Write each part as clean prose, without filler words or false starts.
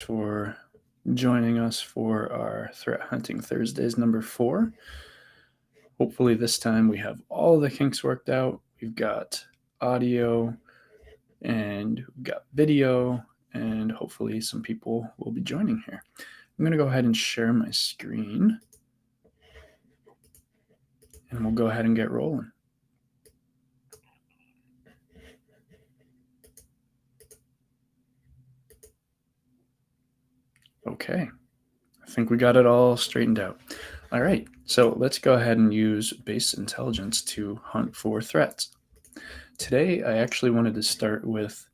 for joining us for our Threat Hunting Thursdays number 4. Hopefully this time we have all the kinks worked out. We've got audio and we've got video, and hopefully some people will be joining here. I'm going to go ahead and share my screen, and we'll go ahead and get rolling. Okay, I think we got it all straightened out. All right, so let's go ahead and use base intelligence to hunt for threats. Today, I actually wanted to start with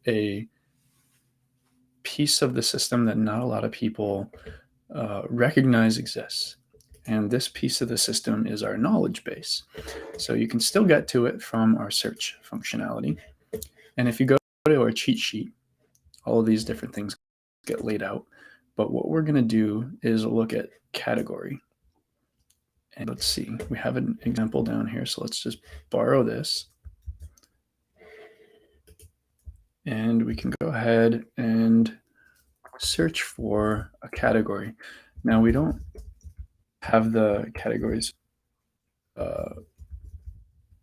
a piece of the system that not a lot of people recognize exists. And this piece of the system is our knowledge base. So you can still get to it from our search functionality. And if you go to our cheat sheet, all of these different things get laid out. But what we're going to do is look at category. And let's see, we have an example down here. So let's just borrow this. And we can go ahead and search for a category. Now we don't have the categories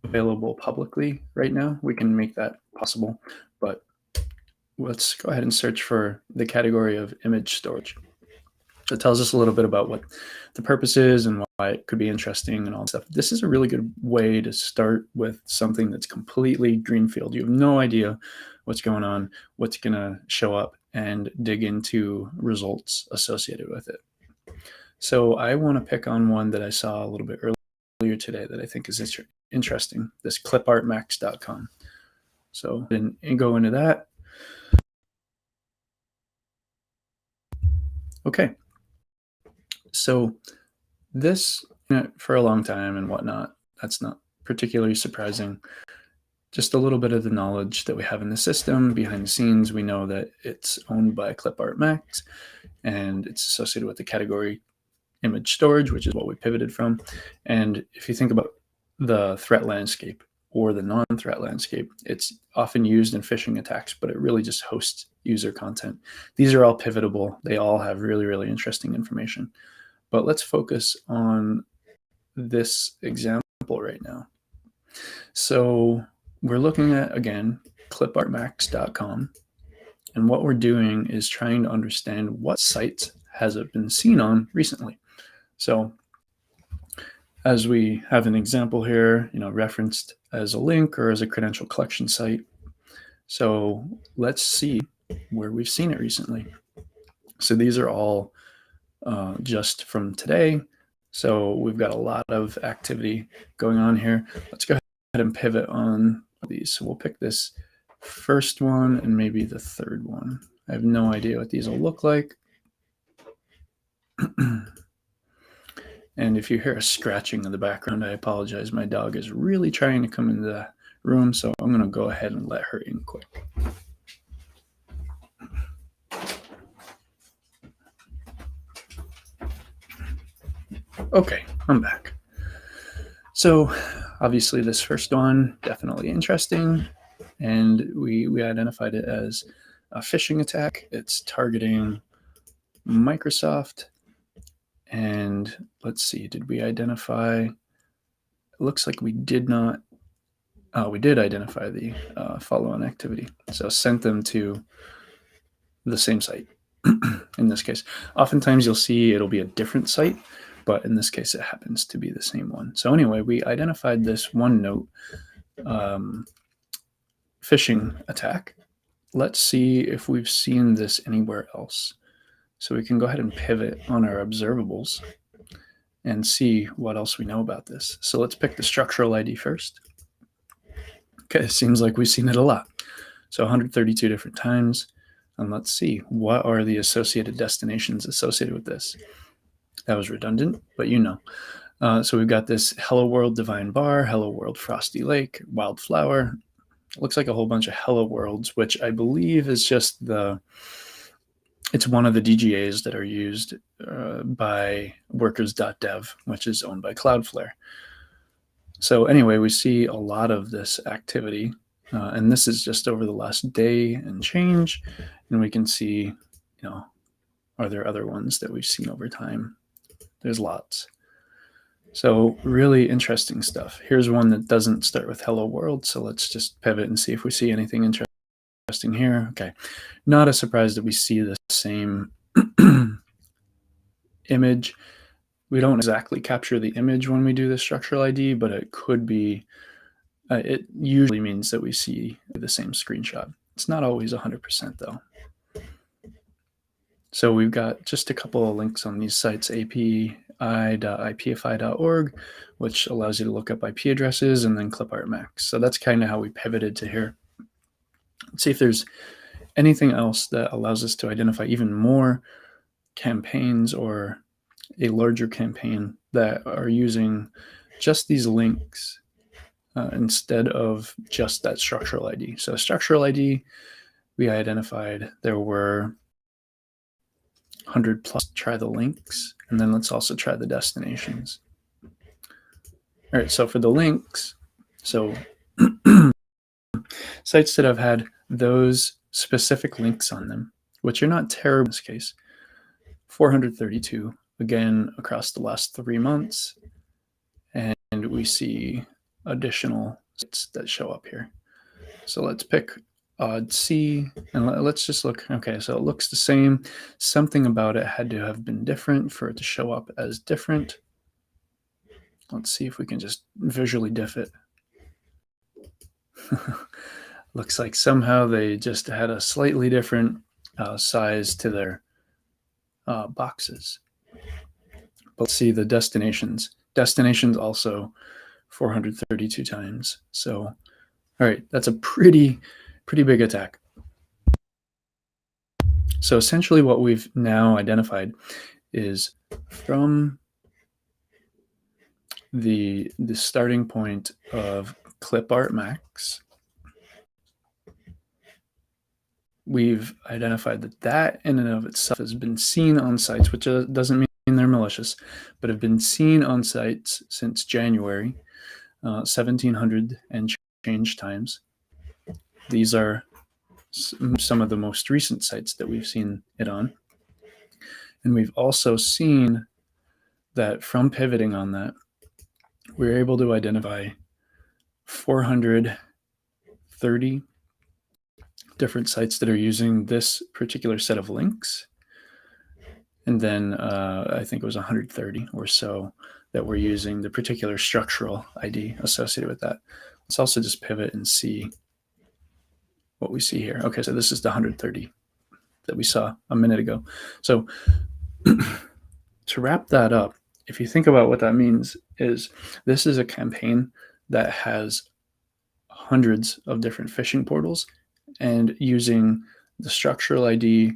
available publicly right now. We can make that possible, but let's go ahead and search for the category of image storage. So it tells us a little bit about what the purpose is and why it could be interesting and all that stuff. This is a really good way to start with something that's completely greenfield. You have no idea what's going on, what's going to show up, and dig into results associated with it. So I want to pick on one that I saw a little bit earlier today that I think is interesting, this clipartmax.com. So then go into that. Okay. So this, for a long time and whatnot, that's not particularly surprising. Just a little bit of the knowledge that we have in the system behind the scenes. We know that it's owned by ClipArtMax and it's associated with the category image storage, which is what we pivoted from. And if you think about the threat landscape or the non-threat landscape, it's often used in phishing attacks, but it really just hosts user content. These are all pivotable. They all have really, really interesting information. But let's focus on this example right now. So we're looking at, again, clipartmax.com. And what we're doing is trying to understand what sites has it been seen on recently. So as we have an example here, referenced as a link or as a credential collection site. So let's see where we've seen it recently. So these are all just from today. So we've got a lot of activity going on here. Let's go ahead and pivot on these. So we'll pick this first one and maybe the third one. I have no idea what these will look like. And if you hear a scratching in the background, I apologize. My dog is really trying to come into the room, so I'm going to go ahead and let her in quick. Okay, I'm back. So obviously this first one, definitely interesting. And we identified it as a phishing attack. It's targeting Microsoft. And let's see, did we identify? It looks like we did not. Oh, we did identify the follow-on activity. So sent them to the same site in this case. Oftentimes you'll see it'll be a different site, but in this case it happens to be the same one. So anyway, we identified this OneNote phishing attack. Let's see if we've seen this anywhere else. So we can go ahead and pivot on our observables and see what else we know about this. So let's pick the structural ID first. Okay, it seems like we've seen it a lot. So 132 different times. And let's see, what are the associated destinations associated with this? That was redundant, but So we've got this Hello World Divine Bar, Hello World Frosty Lake, Wildflower. It looks like a whole bunch of Hello Worlds, which I believe is just it's one of the DGAs that are used by workers.dev, which is owned by Cloudflare. So anyway, we see a lot of this activity And this is just over the last day and change. And we can see, are there other ones that we've seen over time? There's lots. So really interesting stuff. Here's one that doesn't start with hello world. So let's just pivot and see if we see anything interesting here. Okay. Not a surprise that we see the same image. We don't exactly capture the image when we do the structural ID, but it could be, it usually means that we see the same screenshot. It's not always 100% though. So we've got just a couple of links on these sites, api.ipfi.org, which allows you to look up IP addresses, and then ClipArtMax. So that's kind of how we pivoted to here. Let's see if there's anything else that allows us to identify even more campaigns or a larger campaign that are using just these links instead of just that structural ID. So structural ID, we identified there were 100 plus. Try the links, and then let's also try the destinations. All right, so for the links, so sites that have had those specific links on them, which are not terrible in this case, 432, again, across the last 3 months. And we see additional sites that show up here. So let's pick odd C, and let's just look. Okay, so it looks the same. Something about it had to have been different for it to show up as different. Let's see if we can just visually diff it. Looks like somehow they just had a slightly different size to their boxes. But let's see the destinations. Destinations also 432 times. So, all right, that's a pretty big attack. So essentially what we've now identified is from the starting point of ClipArtMax, we've identified that in and of itself has been seen on sites, which doesn't mean they're malicious, but have been seen on sites since January, 1,700 and change times. These are some of the most recent sites that we've seen it on. And we've also seen that from pivoting on that, we're able to identify 430 different sites that are using this particular set of links. And then I think it was 130 or so that were using the particular structural ID associated with that. Let's also just pivot and see what we see here. Okay, so this is the 130 that we saw a minute ago. So to wrap that up, if you think about what that means, is this is a campaign that has hundreds of different phishing portals, and using the structural ID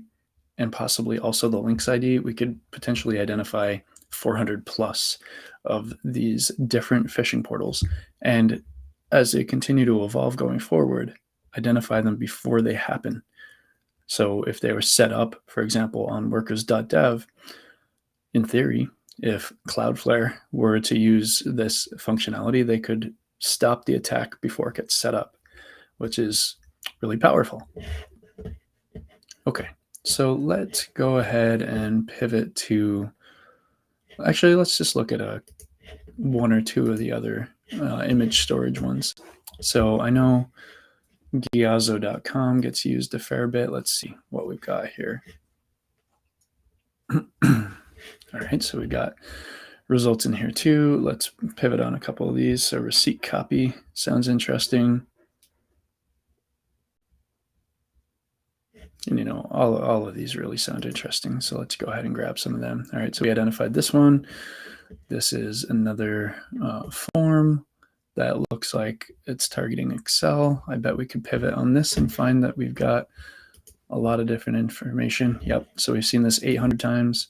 and possibly also the links ID, we could potentially identify 400 plus of these different phishing portals. And as they continue to evolve going forward, identify them before they happen. So if they were set up, for example, on workers.dev, in theory, if Cloudflare were to use this functionality, they could stop the attack before it gets set up, which is really powerful. Okay, so let's go ahead and pivot to, actually, let's just look at one or two of the other image storage ones. So I know Giazo.com gets used a fair bit. Let's see what we've got here. All right, so we've got results in here too. Let's pivot on a couple of these. So receipt copy sounds interesting. And all of these really sound interesting. So let's go ahead and grab some of them. All right, so we identified this one. This is another form that looks like it's targeting Excel. I bet we could pivot on this and find that we've got a lot of different information. Yep, so we've seen this 800 times.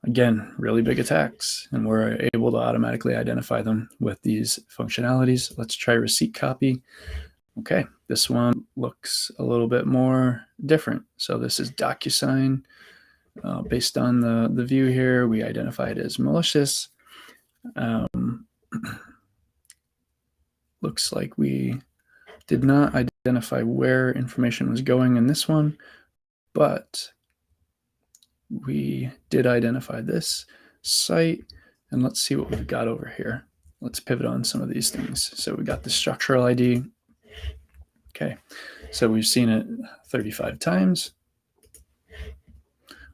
Again, really big attacks, and we're able to automatically identify them with these functionalities. Let's try receipt copy. Okay, this one looks a little bit more different. So this is DocuSign. Based on the view here, we identify it as malicious. looks like we did not identify where information was going in this one, but we did identify this site. And let's see what we've got over here. Let's pivot on some of these things. So we got the structural ID. Okay, so we've seen it 35 times.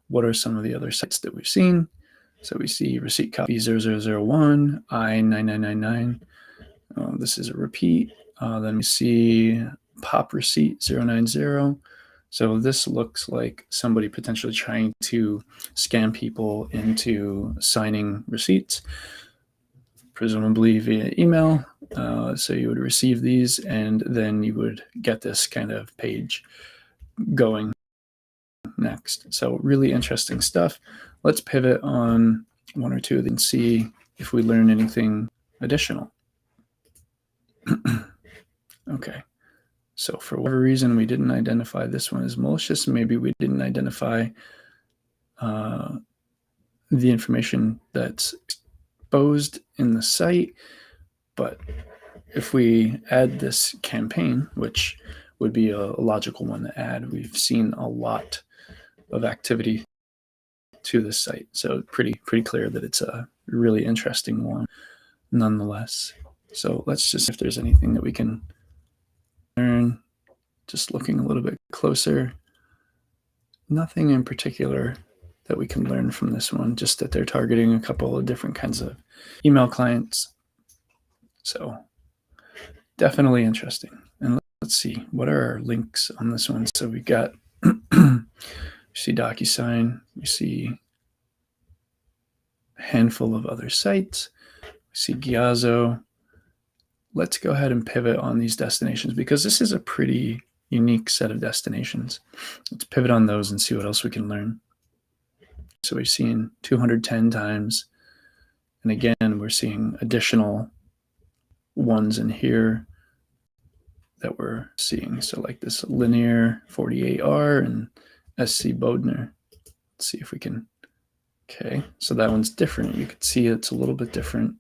What are some of the other sites that we've seen? So we see receipt copy 0001, I9999. This is a repeat. Then we see pop receipt 090. So this looks like somebody potentially trying to scam people into signing receipts, presumably via email. So you would receive these, and then you would get this kind of page going next. So really interesting stuff. Let's pivot on one or two and see if we learn anything additional. Okay. So for whatever reason, we didn't identify this one as malicious. Maybe we didn't identify the information that's exposed in the site. But if we add this campaign, which would be a logical one to add, we've seen a lot of activity to this site. So pretty clear that it's a really interesting one nonetheless. So let's just see if there's anything that we can learn. Just looking a little bit closer. Nothing in particular that we can learn from this one, just that they're targeting a couple of different kinds of email clients. So definitely interesting. And let's see, what are our links on this one? So we got, we see DocuSign, we see a handful of other sites, we see Giazo. Let's go ahead and pivot on these destinations because this is a pretty unique set of destinations. Let's pivot on those and see what else we can learn. So we've seen 210 times. And again, we're seeing additional ones in here that we're seeing. So like this Linear 48R and SC Bodner. Let's see if we can. Okay, so that one's different. You can see it's a little bit different.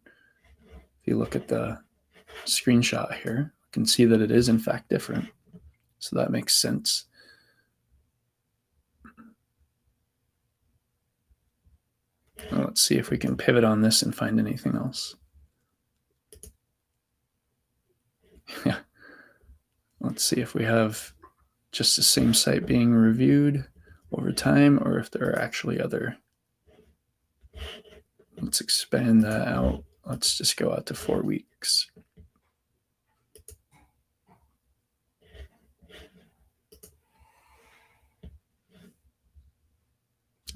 If you look at the screenshot here, you can see that it is in fact different. So that makes sense. Well, let's see if we can pivot on this and find anything else. Yeah. Let's see if we have just the same site being reviewed over time or if there are actually other. Let's expand that out. Let's just go out to 4 weeks.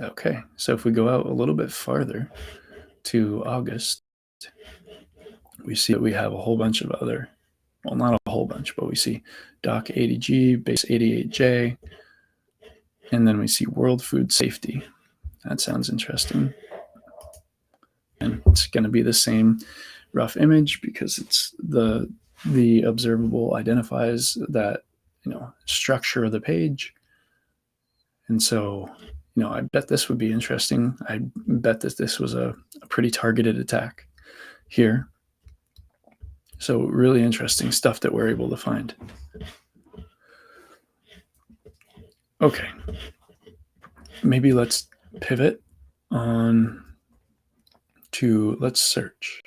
Okay, so if we go out a little bit farther to August, we see that we have a whole bunch of other, well, not a whole bunch, but we see Doc 80G, Base 88J, and then we see World Food Safety. That sounds interesting. And it's going to be the same rough image because it's the observable identifies that, structure of the page. And so, I bet this would be interesting. I bet that this was a pretty targeted attack here. So really interesting stuff that we're able to find. Okay. Maybe let's pivot on to let's search.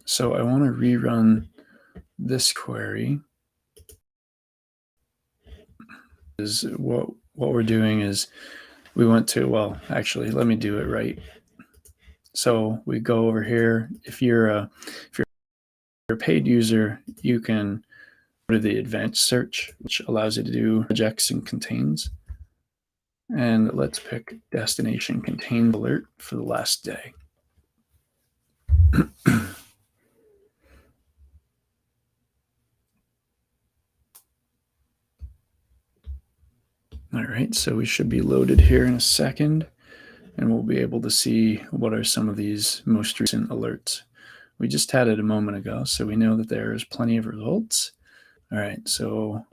So I want to rerun this query. Is what we're doing is we went to, well, actually, let me do it right. So we go over here. If you're a paid user, you can go to the advanced search, which allows you to do projects and contains. And let's pick destination contained alert for the last day. All right, so we should be loaded here in a second, and we'll be able to see what are some of these most recent alerts. We just had it a moment ago, so we know that there's plenty of results. All right, so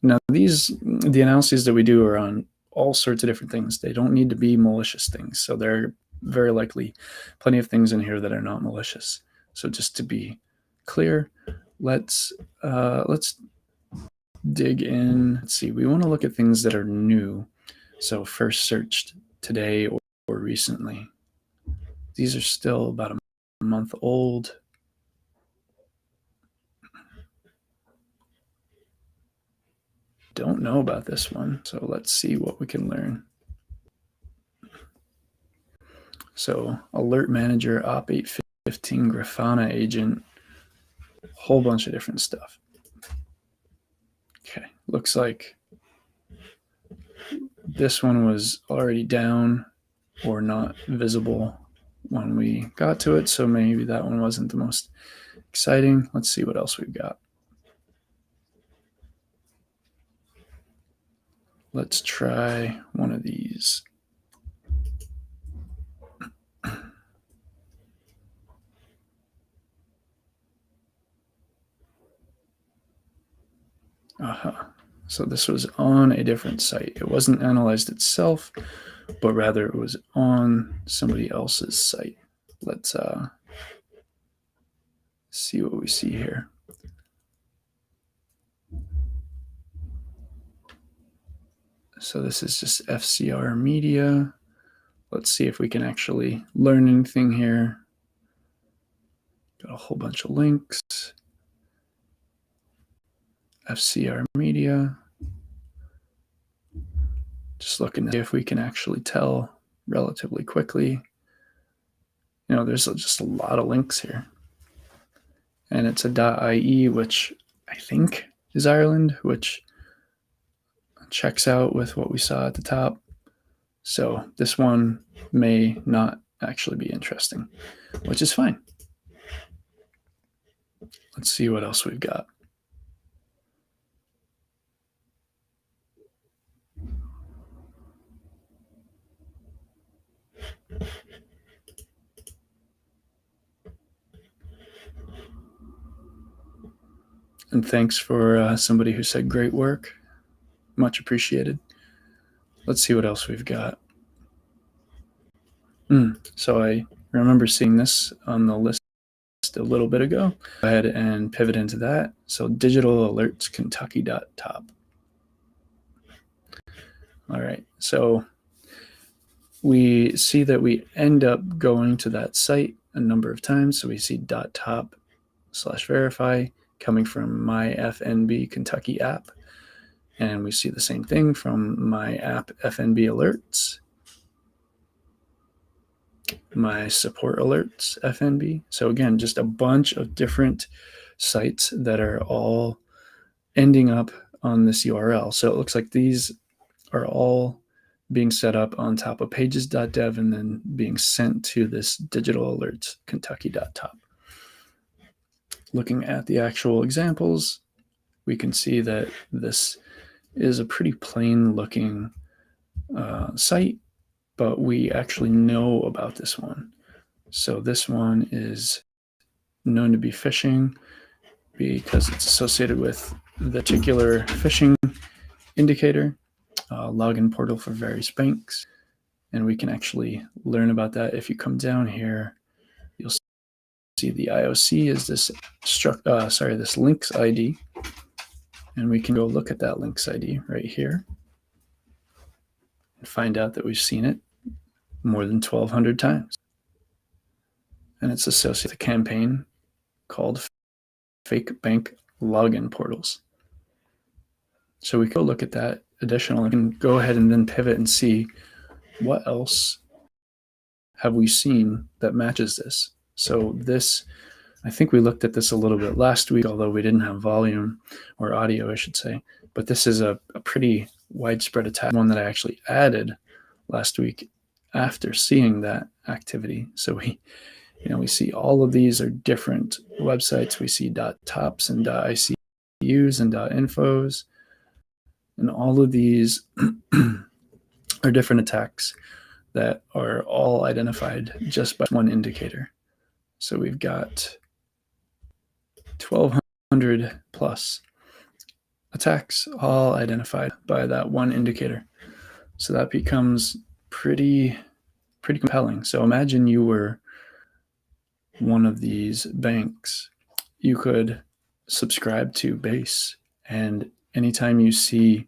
now the analyses that we do are on all sorts of different things. They don't need to be malicious things. So there are very likely plenty of things in here that are not malicious. So just to be clear. Let's dig in. Let's see. We want to look at things that are new. So first searched today or recently. These are still about a month old. Don't know about this one, so let's see what we can learn. So alert manager, op 815, Grafana agent, whole bunch of different stuff. Okay, looks like this one was already down or not visible when we got to it, so maybe that one wasn't the most exciting. Let's see what else we've got. Let's try one of these. So this was on a different site. It wasn't analyzed itself, but rather it was on somebody else's site. Let's see what we see here. So this is just FCR Media. Let's see if we can actually learn anything here. Got a whole bunch of links. FCR Media. Just looking to see if we can actually tell relatively quickly. You know, there's just a lot of links here. And it's a .ie, which I think is Ireland, which checks out with what we saw at the top. So this one may not actually be interesting, which is fine. Let's see what else we've got. And thanks for somebody who said great work. Much appreciated. Let's see what else we've got. So I remember seeing this on the list a little bit ago. Go ahead and pivot into that. So digital alerts Kentucky.top. All right. So we see that we end up going to that site a number of times. So we see .top/verify coming from my FNB Kentucky app. And we see the same thing from my app FNB alerts, my support alerts FNB. So again, just a bunch of different sites that are all ending up on this URL. So it looks like these are all being set up on top of pages.dev and then being sent to this digital alerts Kentucky.top. Looking at the actual examples, we can see that this is a pretty plain looking site, but we actually know about this one. So this one is known to be phishing because it's associated with the particular phishing indicator, login portal for various banks. And we can actually learn about that. If you come down here, you'll see the IOC is this this links ID. And we can go look at that links ID right here and find out that we've seen it more than 1,200 times. And it's associated with a campaign called Fake Bank Login Portals. So we can go look at that additional and can go ahead and then pivot and see what else have we seen that matches this. So this, I think we looked at this a little bit last week, although we didn't have volume or audio, I should say. But this is a pretty widespread attack, one that I actually added last week after seeing that activity. So we see all of these are different websites. We see .tops and .icus and .infos. And all of these are different attacks that are all identified just by one indicator. So we've got 1,200 plus attacks all identified by that one indicator. So that becomes pretty compelling. So imagine you were one of these banks you could subscribe to Base, and anytime you see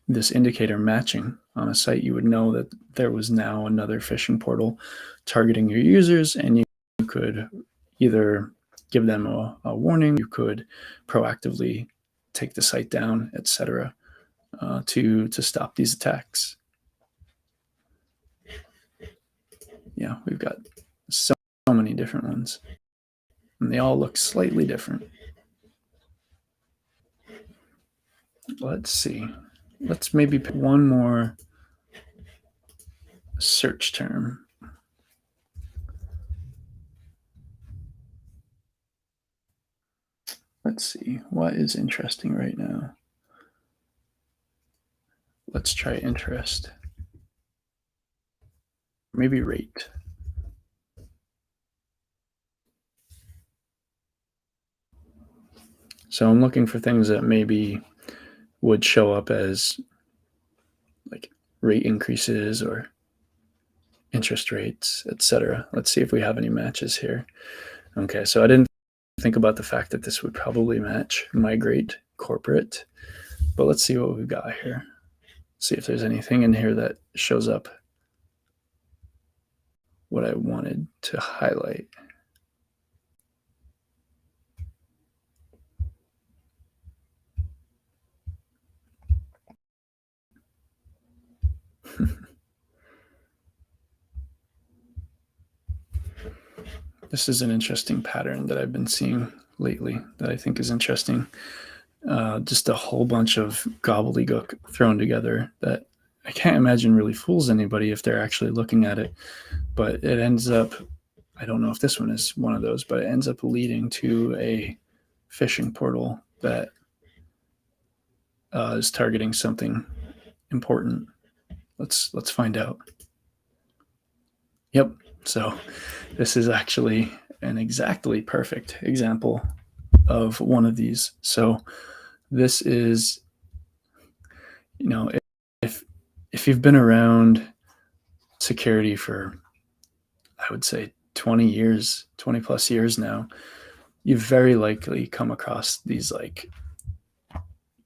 this indicator matching on a site, you would know that there was now another phishing portal targeting your users, and you could either give them a warning, you could proactively take the site down, etc., to stop these attacks. Yeah, we've got so many different ones, and they all look slightly different. Let's see. Let's maybe pick one more search term. Let's see. What is interesting right now? Let's try interest. Maybe rate. So I'm looking for things that maybe would show up as like rate increases or interest rates, etc. Let's see if we have any matches here. Okay, so I didn't think about the fact that this would probably match migrate corporate, but let's see what we've got here. See if there's anything in here that shows up what I wanted to highlight. This is an interesting pattern that I've been seeing lately that I think is interesting. Just a whole bunch of gobbledygook thrown together that I can't imagine really fools anybody if they're actually looking at it. But it ends up, I don't know if this one is one of those, but it ends up leading to a phishing portal that is targeting something important. Let's find out. Yep. So this is actually an exactly perfect example of one of these. So this is, you know, if you've been around security for, I would say 20 plus years now, you've very likely come across these like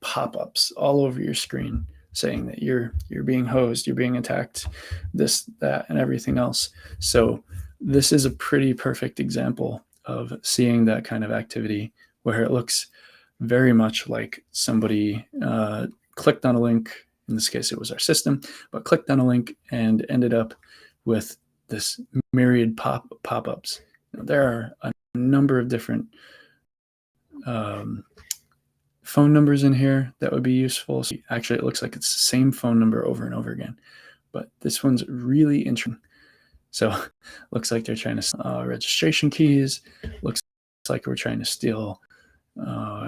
pop-ups all over your screen saying that you're being hosed, you're being attacked, this, that, and everything else. So this is a pretty perfect example of seeing that kind of activity where it looks very much like somebody clicked on a link. In this case, it was our system, but clicked on a link and ended up with this myriad pop-ups. There are a number of different phone numbers in here that would be useful. So actually, it looks like it's the same phone number over and over again, but this one's really interesting. So looks like they're trying to registration keys. Looks like we're trying to steal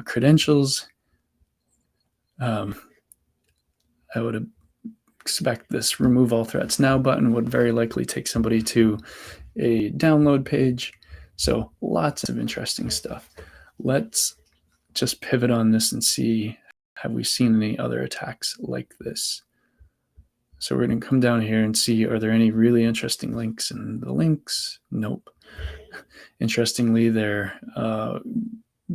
credentials. I would expect this remove all threats now button would very likely take somebody to a download page. So lots of interesting stuff. Let's just pivot on this and see, have we seen any other attacks like this? So we're going to come down here and see, are there any really interesting links? And the links, nope. Interestingly, their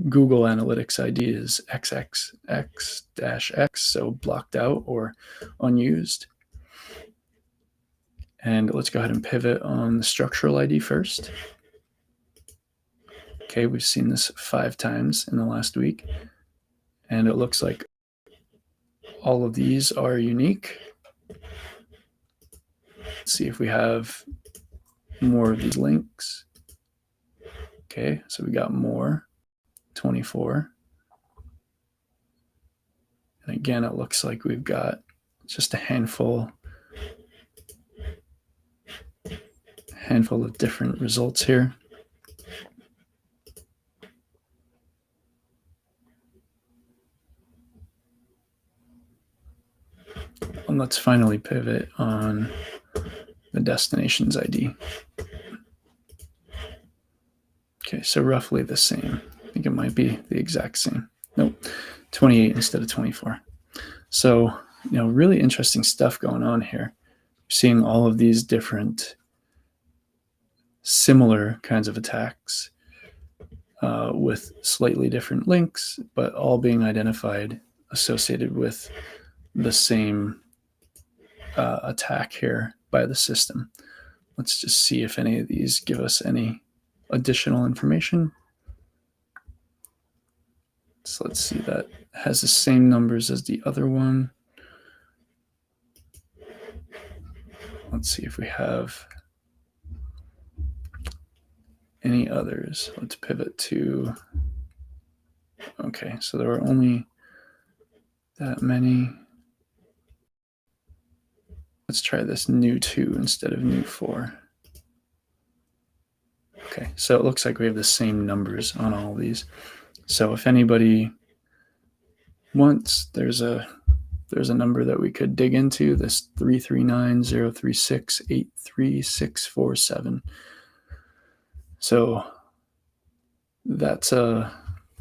Google Analytics ID is XXX-X, so blocked out or unused. And let's go ahead and pivot on the structural ID first. Okay, we've seen this 5 times in the last week, and it looks like all of these are unique. Let's see if we have more of these links. Okay, so we got more, 24. And again, it looks like we've got just a handful of different results here. And let's finally pivot on the destinations ID. Okay, so roughly the same. I think it might be the exact same. Nope, 28 instead of 24. So, really interesting stuff going on here. Seeing all of these different similar kinds of attacks. with slightly different links, but all being identified associated with the same attack here by the system. Let's just see if any of these give us any additional information. So let's see, that has the same numbers as the other one. Let's see if we have any others. Let's pivot to, okay, so there were only that many. Let's try this new 2 instead of new 4. Okay, so it looks like we have the same numbers on all of these. So if anybody wants, there's a number that we could dig into, this 339-036-83647. So that's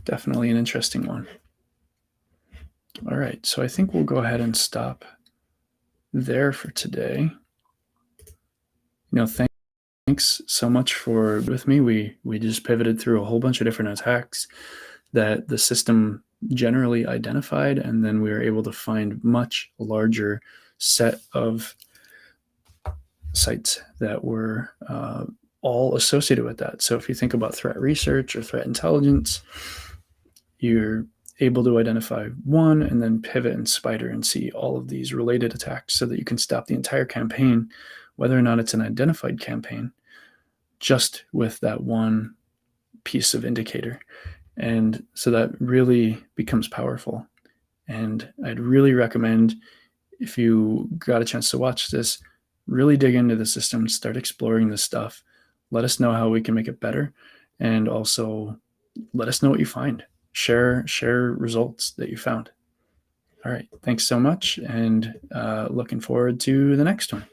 definitely an interesting one. All right, so I think we'll go ahead and stop there for today. Thanks so much for with me. We just pivoted through a whole bunch of different attacks that the system generally identified, and then we were able to find much larger set of sites that were all associated with that. So if you think about threat research or threat intelligence, you're able to identify one and then pivot and spider and see all of these related attacks so that you can stop the entire campaign, whether or not it's an identified campaign, just with that one piece of indicator. And so that really becomes powerful. And I'd really recommend, if you got a chance to watch this, really dig into the system, start exploring this stuff. Let us know how we can make it better. And also let us know what you find. Share results that you found. All right. Thanks so much. And looking forward to the next one.